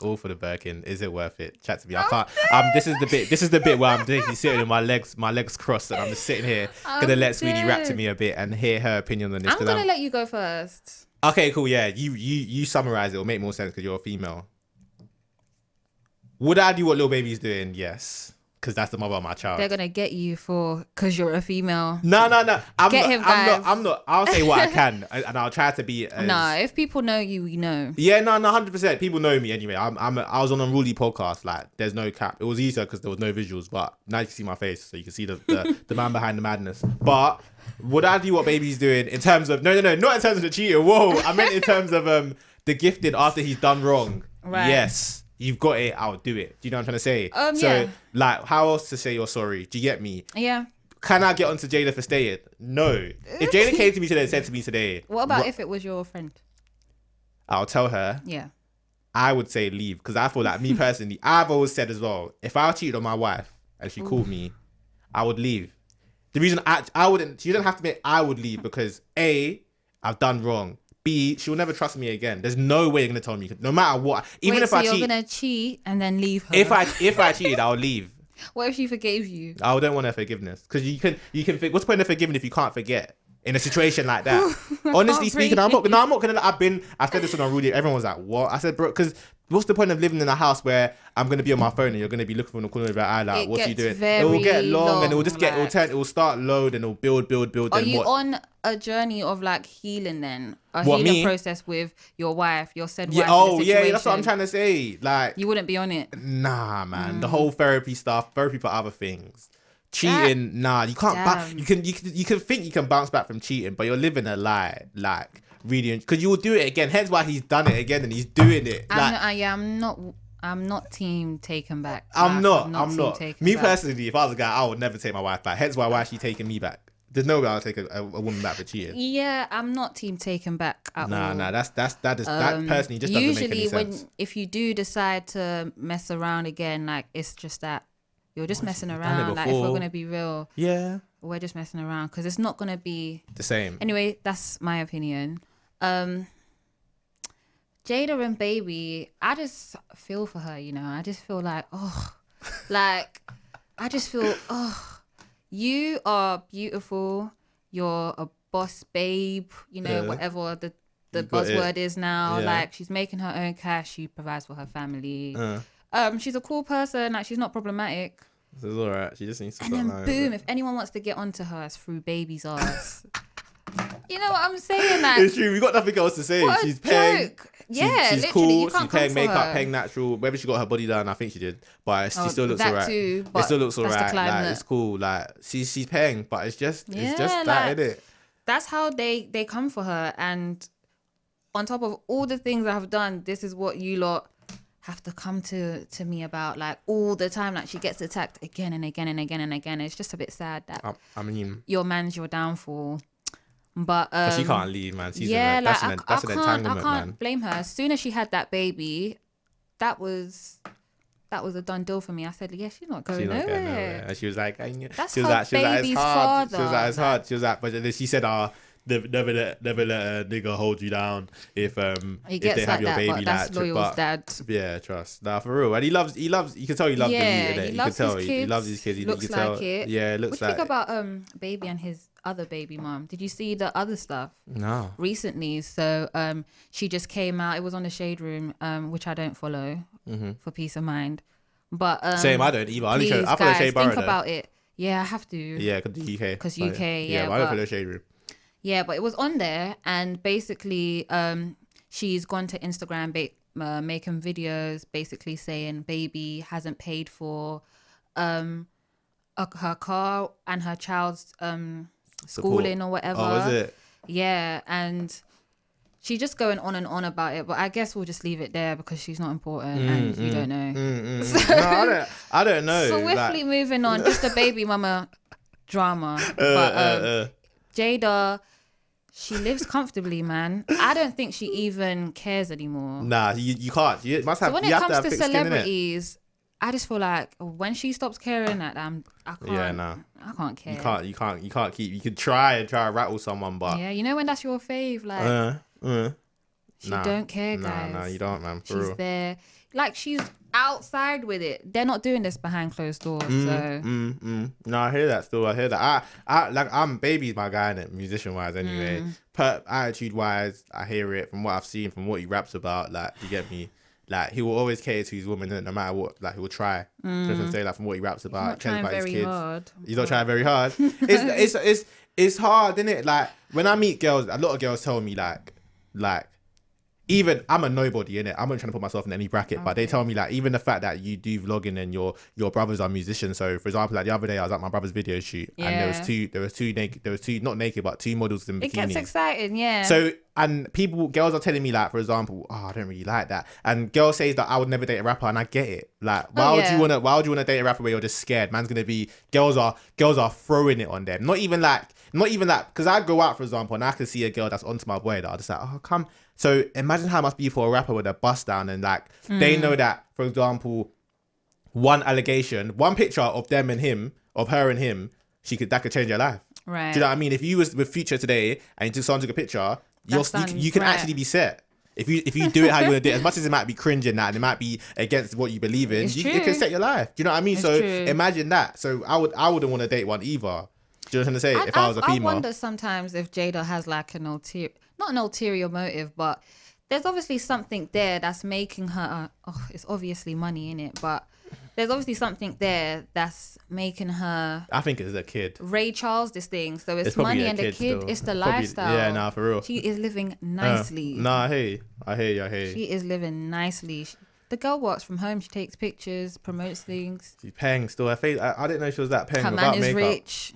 All for the Birkin. Is it worth it? Chat to me. I can't. This is the bit where I'm basically sitting with my legs crossed, and I'm just sitting here gonna let Sweeney rap to me a bit and hear her opinion on this. I'm gonna let you go first. Okay, cool. Yeah, you summarize it. It'll make more sense because you're a female. Would I do what Lil Baby's doing? Yes. Because that's the mother of my child. They're gonna get you because you're a female. No. I'm not. I'll say what I can, and I'll try to be. If people know you, we know. Yeah, no, 100%. People know me anyway. I was on a Unruly podcast. Like, there's no cap. It was easier because there was no visuals, but now you can see my face, so you can see the man behind the madness. But would I do what Baby's doing in terms of no, not in terms of the cheating. Whoa, I meant in terms of the gifted after he's done wrong. Right. Yes. You've got it, I'll do it. Do you know what I'm trying to say? Like, how else to say you're sorry? Do you get me? Yeah. Can I get onto JAYDA for staying? No. If JAYDA came to me today and said to me today... What about if it was your friend? I'll tell her. Yeah. I would say leave. Because I feel like, me personally, I've always said as well, if I cheated on my wife and she called me, I would leave. The reason I wouldn't... You don't have to admit I would leave because A, I've done wrong. B, she'll never trust me again. There's no way you're gonna tell me. No matter what, even if I cheat, you're gonna cheat and then leave her. If I cheated, I'll leave. What if she forgave you? I don't want her forgiveness because you can. What's the point of forgiving if you can't forget? in a situation like that. Honestly speaking, I'm not gonna. I said this on Rudy. Everyone was like, "What?" I said, "Bro, because what's the point of living in a house where I'm gonna be on my phone and you're gonna be looking from the corner of your eye like, what are you doing?" It will get long and it will just get. It will start low and it will build. Are you on a journey of like healing then? A healing process with your wife, your said wife? Yeah, that's what I'm trying to say. Like, you wouldn't be on it. Nah, man. The whole therapy stuff, therapy for other things. Cheating, nah, you can't. You can think you can bounce back from cheating, but you're living a lie, like really, because you will do it again. Hence why he's done it again and he's doing it. I'm not team taken back. I'm not. Me personally, if I was a guy, I would never take my wife back. Hence why is she taking me back? There's no way I'll take a woman back for cheating. Yeah, I'm not team taken back at all. Nah, that personally just doesn't make any sense. Usually, if you do decide to mess around again, like it's just that. You're just messing around. Like, if we're going to be real, we're just messing around because it's not going to be the same. Anyway, that's my opinion. JAYDA and Baby, I just feel for her, you know. I just feel like, you are beautiful. You're a boss babe, you know, whatever the buzzword is now. Yeah. Like, she's making her own cash. She provides for her family. She's a cool person. Like, she's not problematic. This is alright. She just needs to. And then boom, if anyone wants to get onto her, it's through Baby's ass. You know what I'm saying? Like, it's true. We got nothing else to say. She's paying. Yeah, she's cool. She's paying makeup, paying natural. Whether she got her body done, I think she did. But she still looks alright. It still looks alright. Like, it's cool. Like, she's paying, but it's just that, like, innit? That's how they come for her. And on top of all the things I've done, this is what you lot have to come to me about, like, all the time. Like, she gets attacked again and again and again and again. It's just a bit sad that I mean, your man's your downfall. But she can't leave, man. That's an entanglement, I can't blame her. As soon as she had that baby, that was a done deal for me. I said, yeah, she's not going nowhere. And she was like, that's her baby's father. She was like, it's hard. She was like, but then she said, never let a nigga hold you down if they have your baby. But that's Loyal's dad. Yeah, trust. Nah, for real. And he loves. You can tell he loves the meat. He loves his kids. He loves his kids. Looks like it. Yeah, it looks like. What do you think about Baby and his other baby mom? Did you see the other stuff? No. Recently, so she just came out. It was on the Shade Room, which I don't follow for peace of mind. But same, I don't either. I follow Shade Barrow. Think about it. Yeah, I have to. Yeah, because the UK. Because UK. Yeah, but I don't follow Shade Room. Yeah, but it was on there, and basically, she's gone to Instagram, making videos, basically saying Baby hasn't paid for her car and her child's schooling or whatever. Oh, is it? Yeah, and she's just going on and on about it, but I guess we'll just leave it there because she's not important and you don't know. So, no, I don't know. Swiftly moving on, just a baby mama drama. But JAYDA, she lives comfortably, man. I don't think she even cares anymore. Nah, you can't. You must have. So when it comes to celebrities, I just feel like when she stops caring, that I can't. Yeah, nah. I can't care. You can't keep. You could try and rattle someone, but yeah, you know when that's your fave, like she don't care, guys. Nah, you don't, man. She's there, like she's outside with it. They're not doing this behind closed doors. No, I hear that still. I hear that. I'm Baby's my guy in it, musician wise anyway. Attitude wise, I hear it from what I've seen, from what he raps about. Like, you get me. Like, he will always cater to his woman, no matter what. Like, he will try. Just say, like, from what he raps about, cares about his kids. Hard. He's not trying very hard. It's hard, isn't it? Like, when I meet girls, a lot of girls tell me like. Even I'm a nobody in it. I'm not trying to put myself in any bracket, but they tell me, like, even the fact that you do vlogging and your brothers are musicians. So, for example, like the other day, I was at my brother's video shoot, and there was two not naked, but two models in bikinis. It gets exciting, yeah. So, and girls are telling me, like, for example, I don't really like that, and girls say that I would never date a rapper, and I get it. Like, why would you wanna date a rapper where you're just scared? Man's gonna be girls are throwing it on them. Not even that, because I go out, for example, and I can see a girl that's onto my boy that I just like, oh, come. So imagine how it must be for a rapper with a bust down, and like they know that, for example, one allegation, one picture of them and him, of her and him, that could change your life. Right. Do you know what I mean? If you was with Future today and someone took a picture, you can actually be set. If you do it how you want to do it, as much as it might be cringing that and it might be against what you believe in, it can set your life. Do you know what I mean? True. Imagine that. So I wouldn't want to date one either. Do you know what I'm trying to say? If I was a female. I wonder sometimes if Jada has like not an ulterior motive, but there's obviously something there that's making her, it's obviously money in it, but there's obviously something there that's making her. I think it's a kid. Ray Charles this thing. So it's money and the kid. It's the lifestyle. Yeah, nah, for real. She is living nicely. Nah, I hear you. She is living nicely. The girl works from home. She takes pictures, promotes things. She's paying still. I didn't know she was that paying her without man is makeup. Rich.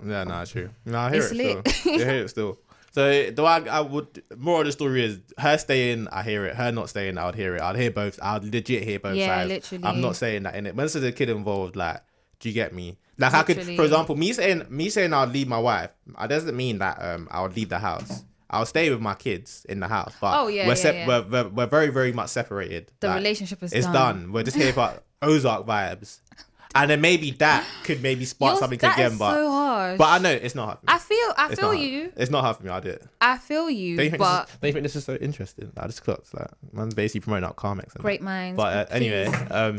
Yeah, nah, true. Nah, I hear It's it lit. still. I hear it still. So the way I would, more of the story is her staying, I hear it. Her not staying, I would hear it. I'd hear both. I'd legit hear both sides. Literally. I'm not saying that in it. When there's a kid involved, like, do you get me? Like literally. I could, for example, me saying I'd leave my wife. That doesn't mean that I would leave the house. I'll stay with my kids in the house. But we're very, very much separated. The relationship is done. We're just here for Ozark vibes. And then maybe that could maybe spark something again. But so hard. But I know it's not hard for me. I feel you. It's not hard for me. I'll do it. I feel you. Don't you think this is so interesting? I just clocked like man's basically promoting out comics. Great minds. But anyway,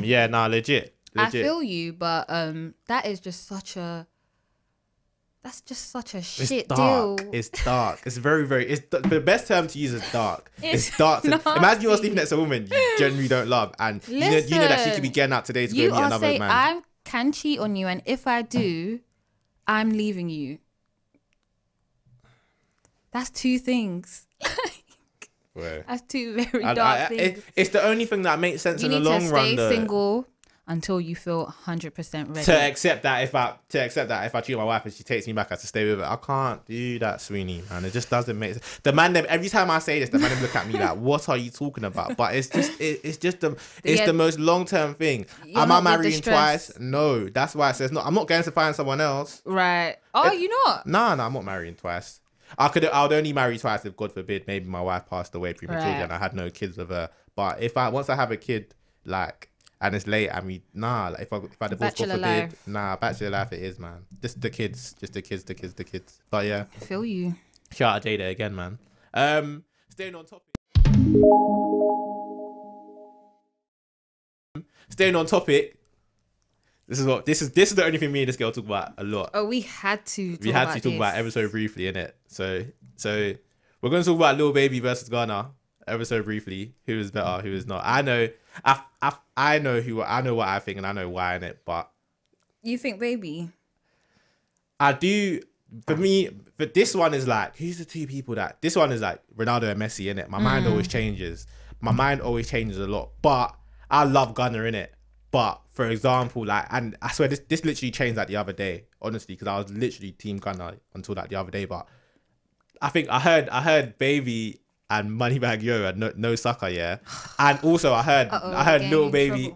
yeah, nah, legit. I feel you, but that is just such a. That's just such a shit deal. It's dark. It's very, very. It's the best term to use is dark. It's dark. Imagine you're sleeping next to a woman you generally don't love, and you know that she could be getting out today to go meet another man. I can cheat on you, and if I do, I'm leaving you. That's two things. That's two very dark things. It's the only thing that makes sense in the long run. You need to stay single until you feel 100% ready. To accept that if I cheat on my wife and she takes me back, I have to stay with her. I can't do that, Sweeney, man. It just doesn't make sense. The man, every time I say this, the man look at me like, "What are you talking about?" But it's just the most long term thing. Am I marrying twice? No, that's why I says no. I'm not going to find someone else. Right? Oh, you're not? No, I'm not marrying twice. I would only marry twice if, God forbid, maybe my wife passed away prematurely and I had no kids with her. But once I have a kid, like. And it's late, like if I divorce, God forbid, bachelor life it is, man. Just the kids. But yeah. I feel you. Shout out JAYDA again, man. Staying on topic. This is the only thing me and this girl talk about a lot. Oh, we had to talk about ever so briefly, innit? So we're gonna talk about Lil Baby versus Gunna ever so briefly. Who is better, who is not. I know what I think and I know why in it, but you think Baby? I do. For me, but this one is like, who's the two people that this one is like Ronaldo and Messi in it. My mind always changes. My mind always changes a lot. But I love Gunna in it. But for example, like, and I swear this literally changed like the other day, honestly, because I was literally team Gunna until like the other day. But I think I heard Baby and Moneybag Yo and no Sucker, yeah. And also I heard Lil Baby.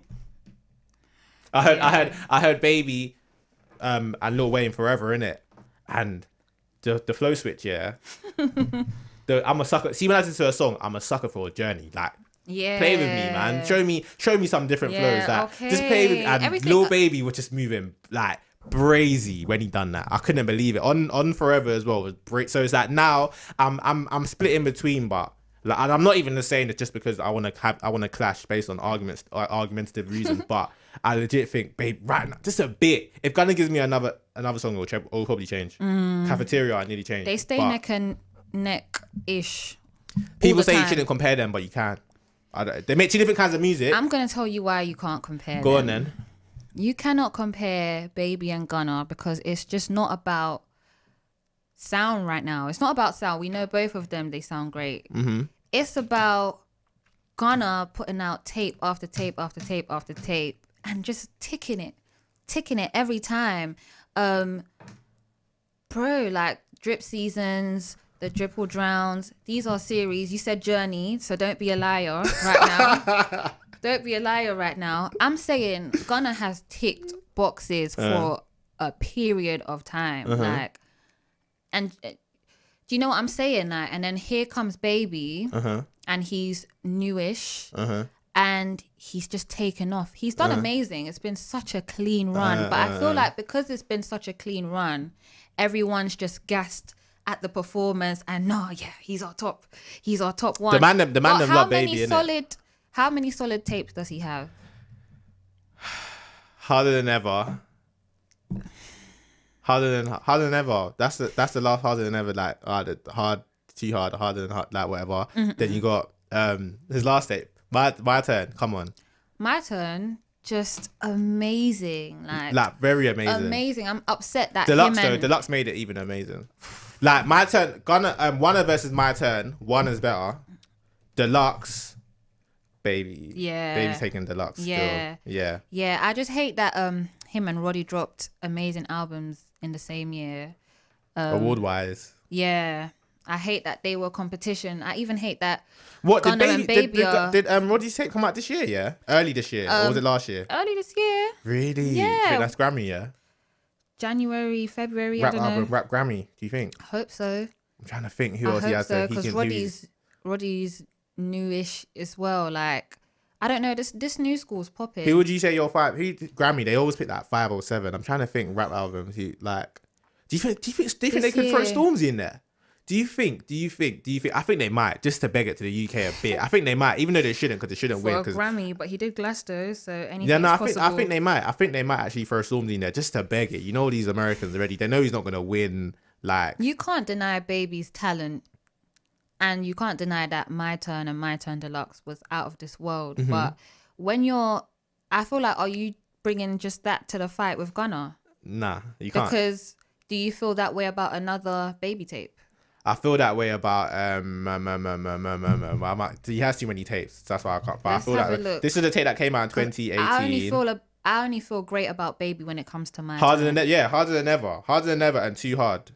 I heard Baby and Lil Wayne Forever in it. And the flow switch, yeah. I'm a sucker. See, when I listen to a song, I'm a sucker for a journey. Like, play with me, man. Show me some different flows. Like, just play with me. And Lil Baby was just moving like brazy when he done that. I couldn't believe it. On Forever as well was great. So it's like now I'm split in between, but like, and I'm not even saying it just because I want to clash based on argumentative reasons, but I legit think, babe, right now, just a bit. If Gunna gives me another song, it'll probably change. Cafeteria, I nearly changed. They stay neck and neck-ish. People say you shouldn't compare them, but you can. They make two different kinds of music. I'm gonna tell you why you can't compare. Go on then. You cannot compare Baby and Gunna because it's just not about sound right now. It's not about sound. We know both of them, they sound great. It's about Gunna putting out tape after tape after tape after tape and just ticking it every time. Bro, like Drip Seasons, The Dripple Drowns, these are series. You said Journey, so don't be a liar right now. Don't be a liar right now. I'm saying Gunna has ticked boxes for a period of time. Like, and do you know what I'm saying? Like, and then here comes Baby, and he's newish, and he's just taken off. He's done amazing. It's been such a clean run, but I feel like because it's been such a clean run, everyone's just gassed at the performance and he's our top one. The man love Baby, innit? How many solid tapes does he have? Harder than ever. That's the last harder than ever. Like too hard, harder than hard, like whatever. Then you got his last tape. My turn. Come on. My turn. Just amazing. Like very amazing. Amazing. I'm upset that Deluxe made it even amazing. Like my turn. Gunna Wanna versus My Turn. One is better. Deluxe. Baby. Yeah. Baby's taking Deluxe. Yeah. Still. Yeah. Yeah. I just hate that him and Roddy dropped amazing albums in the same year. Award wise. Yeah. I hate that they were competition. I even hate that. What Gunna and Baby did Roddy's tape come out this year? Yeah, early this year, or was it last year? Early this year. Really? Yeah. That's Grammy, yeah. January, February. Rap I don't know. album, rap Grammy. Do you think? I hope so. I'm trying to think who else he has. Because Roddy's newish as well. Like I don't know. This new school's popping. Who would you say your five? Who Grammy? They always pick like 5 or 7. I'm trying to think rap albums. Do you think they could throw Stormzy in there? Do you think? I think they might, just to beg it to the UK a bit. I think they might, even though they shouldn't, because they shouldn't win. For a Grammy, but he did Glasgow, so anything's possible. I think they might. I think they might actually throw Stormzy in there just to beg it. You know, these Americans already, they know he's not going to win. Like, you can't deny Baby's talent, and you can't deny that My Turn and My Turn Deluxe was out of this world. But when I feel like, are you bringing just that to the fight with Gunna? Nah, you can't. Because do you feel that way about another Baby tape? I feel that way about he has too many tapes. That's why I can't. But I feel like this is the tape that came out in 2018. I only feel great about Baby when it comes to My Harder than ever, and Too Hard.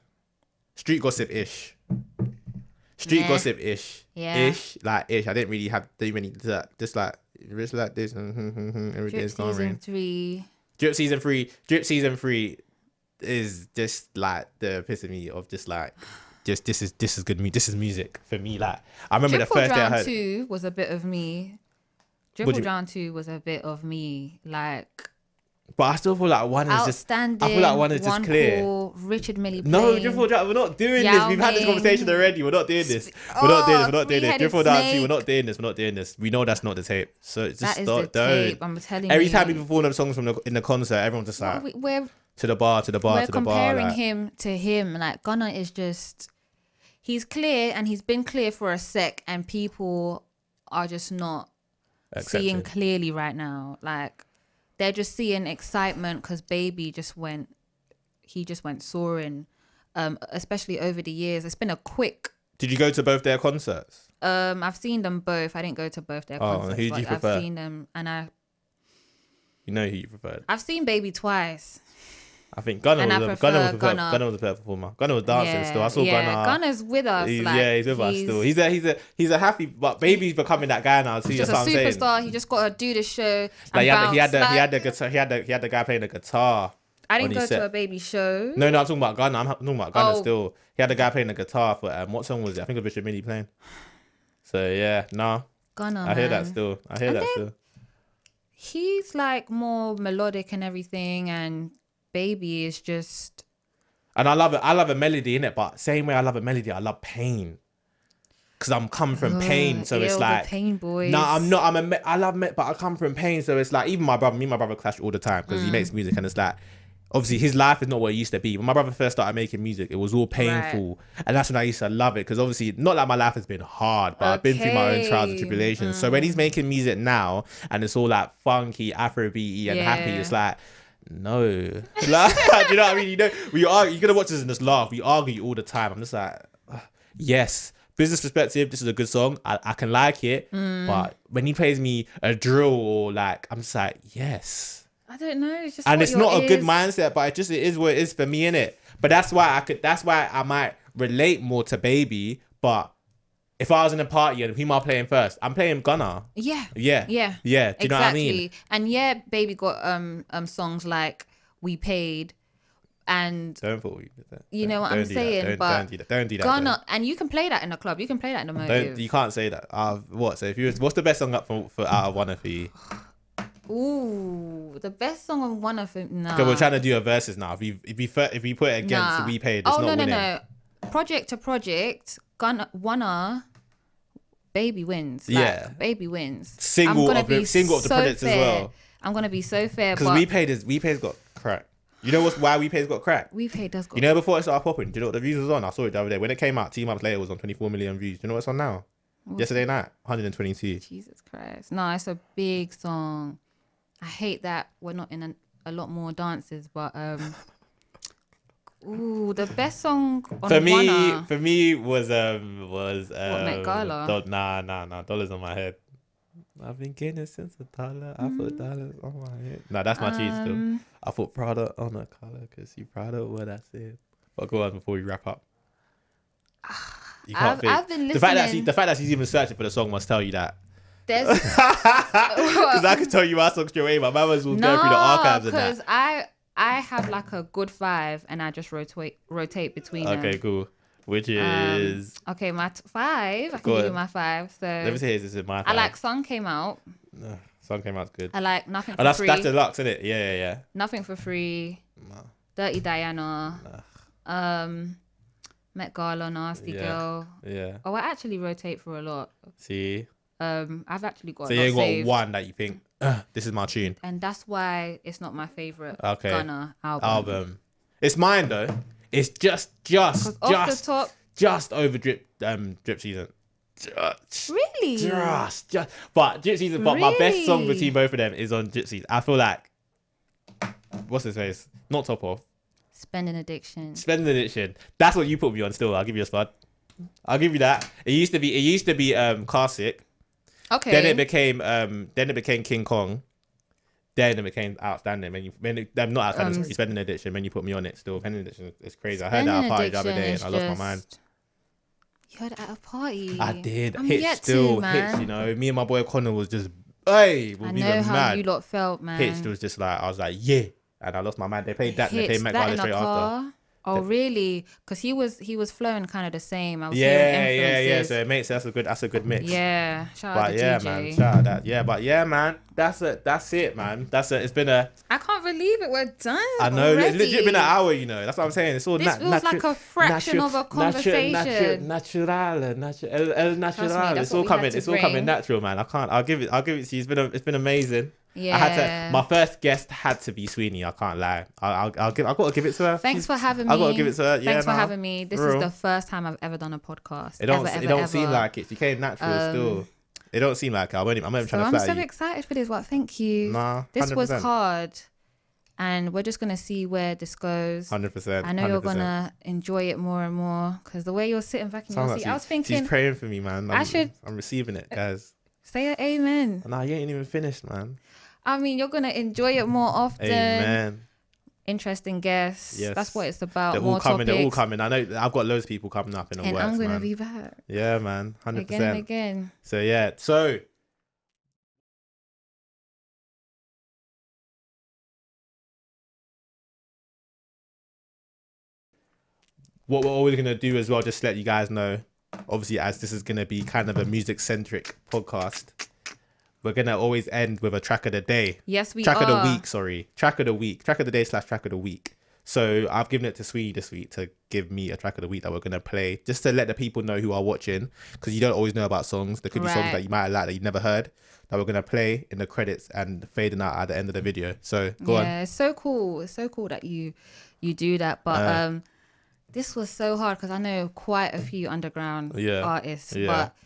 Street gossip ish. Gossip ish. Yeah. Ish. I didn't really have just like rich like this. Every day is gone rain. Drip season 3. Drip season 3 is just like the epitome of just like. Just this is good. This is music for me. Like I remember the first day I heard. 2 was a bit of me. Triple Down 2 was a bit of me. Like, but I still feel like one is just. I feel like one is just clear. Cool, Richard Millie. No, Triple Down. We're not doing this. We've had this conversation already. We're not doing this. We're not doing this. Triple Down 2. We're not doing this. We know that's not the tape. So it's just don't. Tape, I'm telling you. Every time we perform them songs in the concert, everyone's just like to the bar. We're comparing him to him. Like Gunna is just. He's clear and he's been clear for a sec, and people are just not seeing clearly right now. Like they're just seeing excitement because Baby just went soaring, especially over the years. It's been a quick. Did you go to both their concerts? I've seen them both. I didn't go to both their concerts. Who do you prefer? I've seen them, and you know who you preferred. I've seen Baby twice. I think Gunna was a better performer. Gunna was dancing still. I saw Gunna. Gunna's with us. He's with us still. He's a happy, but Baby's becoming that guy now. He's just a superstar. He just got to do the show. Like he had the guitar. He had the guy playing the guitar. I didn't go to a Baby show. No, I'm talking about Gunna. I'm talking about Gunna still. He had the guy playing the guitar for what song was it? I think it was Richard Millie playing. So yeah, Gunna. I hear that still. He's like more melodic and everything, and Baby is just, and I love a melody in it, but same way I love a melody, I love pain, because I'm coming from pain, so it's like pain boys. No, I'm not. I love but I come from pain, so it's like even me and my brother clash all the time because he makes music, and it's like obviously his life is not what it used to be. When my brother first started making music, it was all painful, and that's when I used to love it, because obviously not like my life has been hard, but I've been through my own trials and tribulations. So when he's making music now and it's all like funky, Afrobeat-y and happy, it's like. No, like, do you know what I mean? You know, you're gonna watch this and just laugh. We argue all the time. I'm just like, yes, business perspective, this is a good song. I can like it, but when he plays me a drill or like, I'm just like, yes. I don't know. It's just and it's not a good mindset, but it is what it is for me, innit? But that's why I might relate more to Baby, but. If I was in a party and who am I playing first? I'm playing Gunna. Yeah. Do you know what I mean? And Baby got songs like We Paid, and don't put that. You know what I'm saying? Don't do that. Gunna, and you can play that in a club. You can play that in a motive. You can't say that. What? So what's the best song up for out of Wanna for you? Ooh, the best song on Wanna for nah. Because we're trying to do a versus now. If we put it against We Paid, it's not winning. No. Project to project, Wanna. Baby wins. Like, Baby wins. Single of the projects as well. I'm gonna be so fair because We Paid's got crack. You know why We Paid's got cracked? We Paid does got. You know, before it started popping, do you know what the views was on? I saw it the other day. When it came out, 2 months later, it was on 24 million views. Do you know what it's on now? Yesterday night, 122. Jesus Christ. No, it's a big song. I hate that we're not in a lot more dances, but ooh, the best song on for me was what, Met Gala? Nah, dollars on my head. I've been getting since a dollar. I put dollars on my head. Nah, that's my cheese still. I put Prada on the collar because you proud of what I said. But go on before we wrap up. You can't think. I've been listening. The fact that she's even searching for the song must tell you that. Because I can tell you my song straight away. My mum was going through the archives and that. Because I have like a good 5 and I just rotate between them. Okay, cool. Which is okay, my 5. I can give you my 5. So let me see. This is my 5. I like Sun Came Out. Sun Came Out's good. I like Nothing for Free. That's deluxe, isn't it? Yeah. Nothing for Free. No. Dirty Diana. Met Gala, Nasty Girl. Yeah. Oh, I actually rotate for a lot. See. I've actually got. So you ain't got one that you think this is my tune. And that's why it's not my favorite Gunna album. It's mine though. It's just off the top, just over drip season. Really? Just. But drip season. But my best song between both of them is on drip season. I feel like what's his face? Not Top Off. Spending Addiction. That's what you put me on. Still, I'll give you a spud. I'll give you that. It used to be Classic. Okay. Then it became King Kong. Then it became Outstanding. I'm not Outstanding. Sorry, Spending Addiction. When you put me on it, still Spending Addiction is crazy. I heard that at a party the other day and I lost my mind. You heard it at a party? I did. Hits. You know. Me and my boy Connor was just, hey, I know how you lot felt, man. Hits was just like, I was like, yeah. And I lost my mind. They played that. They played Met Gala straight after. Oh really? Because he was flowing kind of the same. I was hearing influences. So it makes that's a good mix. Yeah. Shout out to DJ. Man. Shout out that. Yeah, but yeah, man. That's it, man. It's been a. I can't believe it. We're done. I know. Already. It's legit been an hour. You know. That's what I'm saying. It's all. This feels like a fraction of a conversation. Natural. It's all coming. It's all coming natural, man. I'll give it to you. It's been amazing. Yeah. My first guest had to be Sweeney. I can't lie. I've got to give it to her. Thanks for having me. I've got to give it to her. Thanks for having me. This is the first time I've ever done a podcast. It don't seem like it. She came natural still. It don't seem like it. I'm even trying to flatter you. I'm so excited for this. Well, thank you. Nah, 100%. This was hard. And we're just going to see where this goes. 100%. I know you're going to enjoy it more and more. Because the way you're sitting back in your seat, I was thinking... She's praying for me, man. I'm receiving it, guys. Say an amen. Nah, you ain't even finished, man. I mean, you're going to enjoy it more often. Amen. Interesting guests. Yes. That's what it's about. They're all coming. I know I've got loads of people coming up in the works, and I'm going to be back. Yeah, man. 100%. Again and again. So, yeah. So... What we're always going to do as well, just to let you guys know, obviously, as this is going to be kind of a music-centric podcast, we're going to always end with a track of the day. Yes, we Track of the week, sorry. Track of the week. Track of the day / track of the week. So I've given it to Sweeney this week to give me a track of the week that we're going to play, just to let the people know who are watching, because you don't always know about songs. There could be songs that you might like that you've never heard, that we're going to play in the credits and fading out at the end of the video. So go on. Yeah, it's so cool. It's so cool that you do that. But this was so hard because I know quite a few underground artists, but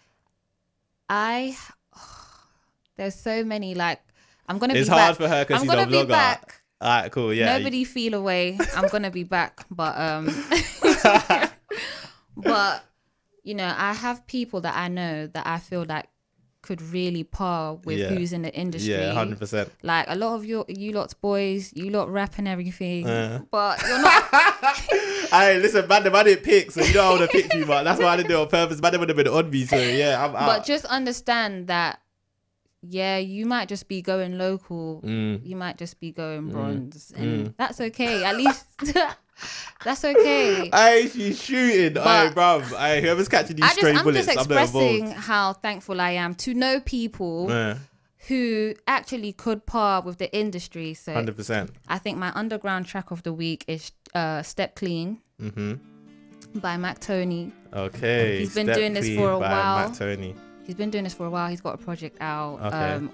there's so many, like, I'm going to be back. It's hard for her because she's a vlogger. Back. All right, cool, yeah. Nobody feel away. I'm going to be back. But, but, you know, I have people that I know that I feel like could really par with who's in the industry. Yeah, 100%. Like, a lot of you lot's boys, you lot rap and everything, but you're not... Hey, listen, man, I didn't pick, so you know I would have picked you, but that's why I didn't do it on purpose. Man, would have been on me, so yeah, I'm out. But just understand that, yeah, you might just be going local, you might just be going bronze, and that's okay. At least that's okay. Hey, she's shooting. Hey, bruv. Hey, whoever's catching these stray bullets, I'm just expressing how thankful I am to know people who actually could par with the industry. So 100%. I think my underground track of the week is Step Clean by Mac Tony. Okay. He's been doing this for a while. Mac Tony. He's been doing this for a while. He's got a project out. Okay.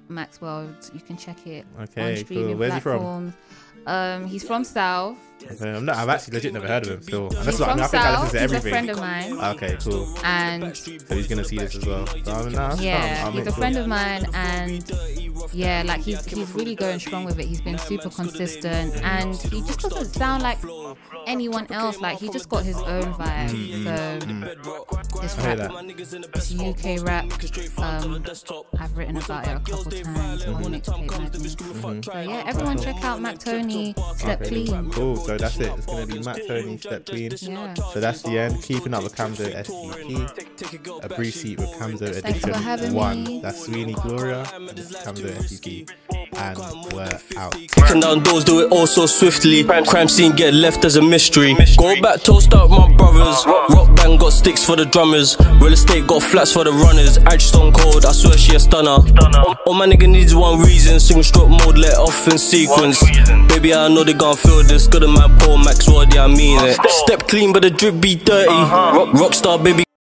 Max World. You can check it. Okay, on streaming cool. Where's platforms. he He's from South. I've actually legit never heard of him still. And that's He's like, from I think I listen South. to He's everything. a friend of mine. Okay, cool. And so he's gonna see this as well. So, yeah, he's a friend of mine, and yeah, like he's really going strong with it. He's been super consistent, and he just doesn't sound like anyone else. Like he just got his own vibe. So his rap, his UK rap, I've written about it a couple times on Mixtape Madness. So yeah, everyone check out Mac Tony, Step Clean. Cool. So that's it. It's gonna be Mac Tony, Step Clean. Yeah. So that's the end. Keeping up with Kamzo, SCP. A brief seat with Kamzo edition 1. That's Sweeney Gloria, Kamzo, SCP. And we're out. Kicking down doors, do it all so swiftly. Crime scene get left as a mystery. Go back, toast out my brothers. Rock band got sticks for the drummers. Real estate got flats for the runners. Edge stone cold, I swear she a stunner. All my nigga needs one reason. Single stroke mode, let off in sequence. Baby, I know they gon' feel this. Good in my Paul Max, what I mean it. Step clean, but the drip be dirty. Rockstar, baby.